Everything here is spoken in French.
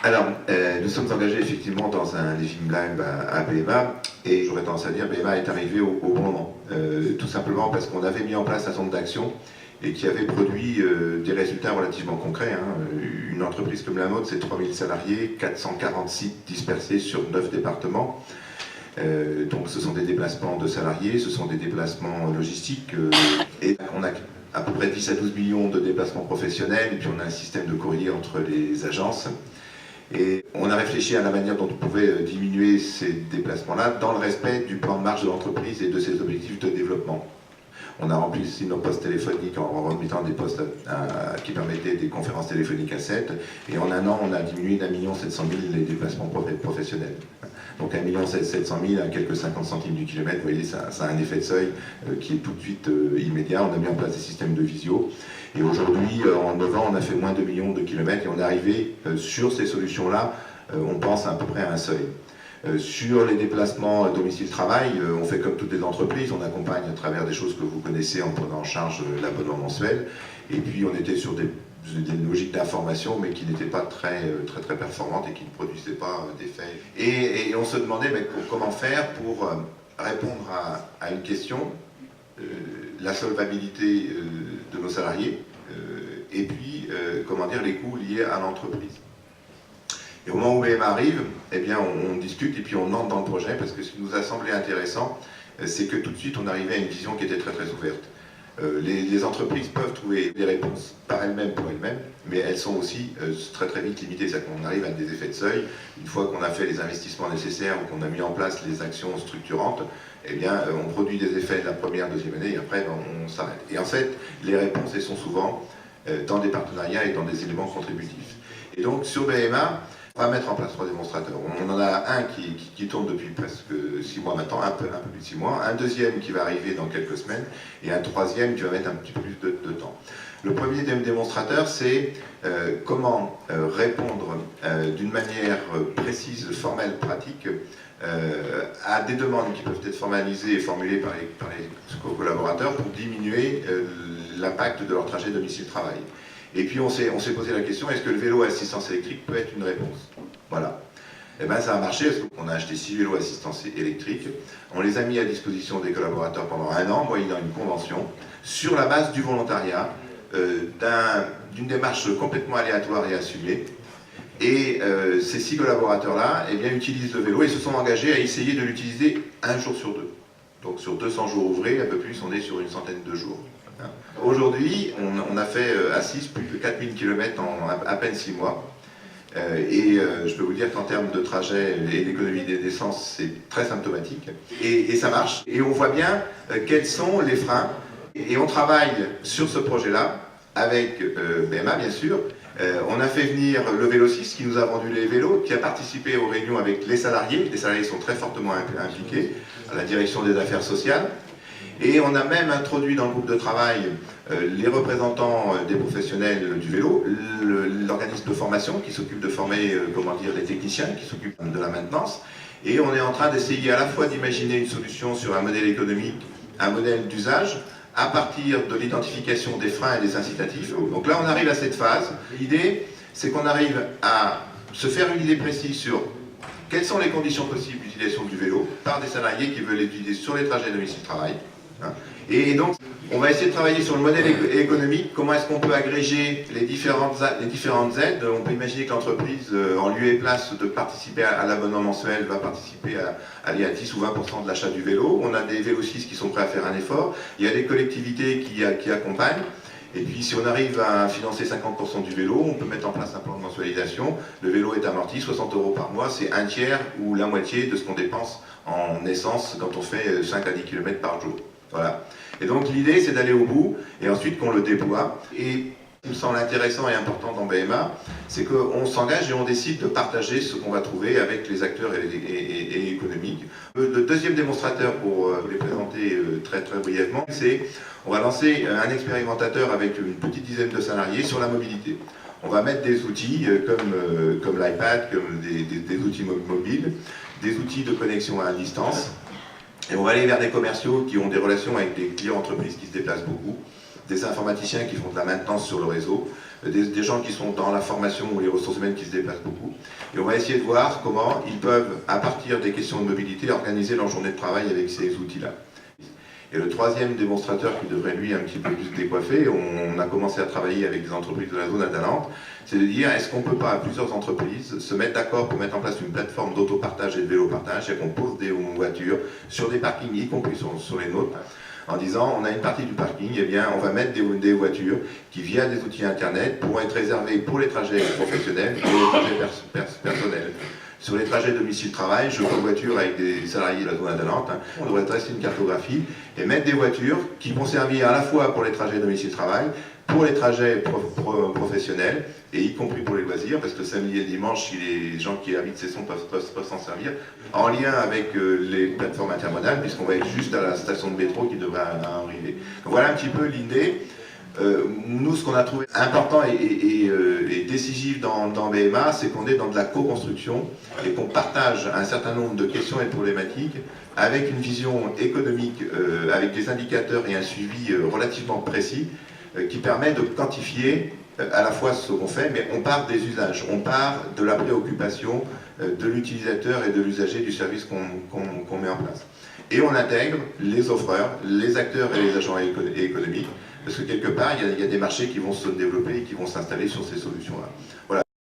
Alors, nous sommes engagés effectivement dans un Living Lab à BMA, et j'aurais tendance à dire BMA est arrivé au bon moment. Tout simplement parce qu'on avait mis en place un centre d'action et qui avait produit des résultats relativement concrets. Une entreprise comme la nôtre, c'est 3000 salariés, 440 sites dispersés sur 9 départements. Donc ce sont des déplacements de salariés, ce sont des déplacements logistiques, et on a à peu près 10 à 12 millions de déplacements professionnels, et puis on a un système de courrier entre les agences. Et on a réfléchi à la manière dont on pouvait diminuer ces déplacements-là dans le respect du plan de marche de l'entreprise et de ses objectifs de développement. On a rempli aussi nos postes téléphoniques en remettant des postes qui permettaient des conférences téléphoniques à 7. Et en un an, on a diminué d'1 700 000 les déplacements professionnels. Donc 1 700 000 à quelques 50 centimes du kilomètre, vous voyez, ça a un effet de seuil qui est tout de suite immédiat. On a mis en place des systèmes de visio. Et aujourd'hui, en 9 ans, on a fait moins de 2 millions de kilomètres et on est arrivé sur ces solutions-là, on pense à peu près à un seuil. Sur les déplacements domicile-travail, on fait comme toutes les entreprises, on accompagne à travers des choses que vous connaissez en prenant en charge l'abonnement mensuel. Et puis on était sur des logiques d'information, mais qui n'étaient pas très performantes et qui ne produisaient pas d'effet. Et on se demandait comment faire pour répondre à une question, la solvabilité de nos salariés, et puis comment dire, les coûts liés à l'entreprise. Et au moment où BMA arrive, eh bien, on discute et puis on entre dans le projet, parce que ce qui nous a semblé intéressant, c'est que tout de suite on arrivait à une vision qui était très ouverte. Les entreprises peuvent trouver des réponses par elles-mêmes pour elles-mêmes, mais elles sont aussi très vite limitées. C'est-à-dire qu'on arrive à des effets de seuil. Une fois qu'on a fait les investissements nécessaires ou qu'on a mis en place les actions structurantes, eh bien, on produit des effets la première, deuxième année, et après on s'arrête. Et en fait, les réponses, elles sont souvent dans des partenariats et dans des éléments contributifs. Et donc sur BMA, on va mettre en place 3 démonstrateurs. On en a un qui tourne depuis presque 6 mois maintenant, un peu plus de 6 mois, un deuxième qui va arriver dans quelques semaines, et un troisième qui va mettre un petit peu plus de temps. Le premier démonstrateur, c'est comment répondre d'une manière précise, formelle, pratique, à des demandes qui peuvent être formalisées et formulées par les collaborateurs pour diminuer l'impact de leur trajet domicile-travail. Et puis on s'est posé la question, est-ce que le vélo à assistance électrique peut être une réponse? Voilà. Et bien ça a marché, parce qu'on a acheté 6 vélos à assistance électrique, on les a mis à disposition des collaborateurs pendant 1 an, moyennant une convention, sur la base du volontariat, d'une démarche complètement aléatoire et assumée. Et ces 6 collaborateurs-là eh bien, utilisent le vélo et se sont engagés à essayer de l'utiliser 1 jour sur 2. Donc sur 200 jours ouvrés, un peu plus, on est sur une centaine de jours. Aujourd'hui, on a fait à 6 plus de 4000 km en à peine 6 mois. Je peux vous dire qu'en termes de trajet et d'économie d'essence, c'est très symptomatique. Et ça marche. Et on voit bien quels sont les freins. Et on travaille sur ce projet-là avec BMA, bien sûr. On a fait venir le Vélo6 qui nous a vendu les vélos, qui a participé aux réunions avec les salariés. Les salariés sont très fortement impliqués à la direction des affaires sociales. Et on a même introduit dans le groupe de travail les représentants des professionnels du vélo, l'organisme de formation qui s'occupe de former les techniciens, qui s'occupe de la maintenance. Et on est en train d'essayer à la fois d'imaginer une solution sur un modèle économique, un modèle d'usage, à partir de l'identification des freins et des incitatifs. Donc là, on arrive à cette phase. L'idée, c'est qu'on arrive à se faire une idée précise sur quelles sont les conditions possibles d'utilisation du vélo par des salariés qui veulent l'utiliser sur les trajets domicile-travail. Et donc, on va essayer de travailler sur le modèle économique, comment est-ce qu'on peut agréger les différentes aides. On peut imaginer que l'entreprise, en lieu et place de participer à l'abonnement mensuel, va participer à 10 ou 20% de l'achat du vélo. On a des Vélo6 qui sont prêts à faire un effort. Il y a des collectivités qui accompagnent. Et puis si on arrive à financer 50% du vélo, on peut mettre en place un plan de mensualisation. Le vélo est amorti, 60 € par mois, c'est un tiers ou la moitié de ce qu'on dépense en essence quand on fait 5 à 10 km par jour. Voilà. Et donc l'idée, c'est d'aller au bout et ensuite qu'on le déploie. Et ce qui me semble intéressant et important dans BMA, c'est qu'on s'engage et on décide de partager ce qu'on va trouver avec les acteurs et économiques. Le deuxième démonstrateur, pour vous les présenter très brièvement, c'est on va lancer un expérimentateur avec une petite dizaine de salariés sur la mobilité. On va mettre des outils comme l'iPad, comme des outils mobiles, des outils de connexion à distance. Et on va aller vers des commerciaux qui ont des relations avec des clients entreprises qui se déplacent beaucoup. des informaticiens qui font de la maintenance sur le réseau, des gens qui sont dans la formation ou les ressources humaines qui se déplacent beaucoup. Et on va essayer de voir comment ils peuvent, à partir des questions de mobilité, organiser leur journée de travail avec ces outils-là. Et le troisième démonstrateur qui devrait lui un petit peu plus décoiffer, on a commencé à travailler avec des entreprises de la zone Atalante, c'est de dire est-ce qu'on ne peut pas à plusieurs entreprises se mettre d'accord pour mettre en place une plateforme d'autopartage et de vélopartage et qu'on pose des voitures sur des parkings, y compris sur les nôtres, en disant on a une partie du parking, eh bien on va mettre des voitures qui via des outils internet pourront être réservées pour les trajets professionnels et les trajets personnels. Sur les trajets domicile-travail, je covoiture avec des salariés de la zone Atalante, on devrait dresser une cartographie et mettre des voitures qui vont servir à la fois pour les trajets domicile-travail, pour les trajets professionnels, et y compris pour les loisirs, parce que samedi et dimanche, si les gens qui habitent Cesson peuvent s'en servir, en lien avec les plateformes intermodales, puisqu'on va être juste à la station de métro qui devrait arriver. Donc voilà un petit peu l'idée. Nous, ce qu'on a trouvé important et décisif dans BMA, c'est qu'on est dans de la co-construction et qu'on partage un certain nombre de questions et de problématiques avec une vision économique, avec des indicateurs et un suivi relativement précis qui permet de quantifier à la fois ce qu'on fait, mais on part des usages, on part de la préoccupation de l'utilisateur et de l'usager du service qu'on met en place. Et on intègre les offreurs, les acteurs et les agents économiques, parce que quelque part, il y a des marchés qui vont se développer et qui vont s'installer sur ces solutions-là. Voilà.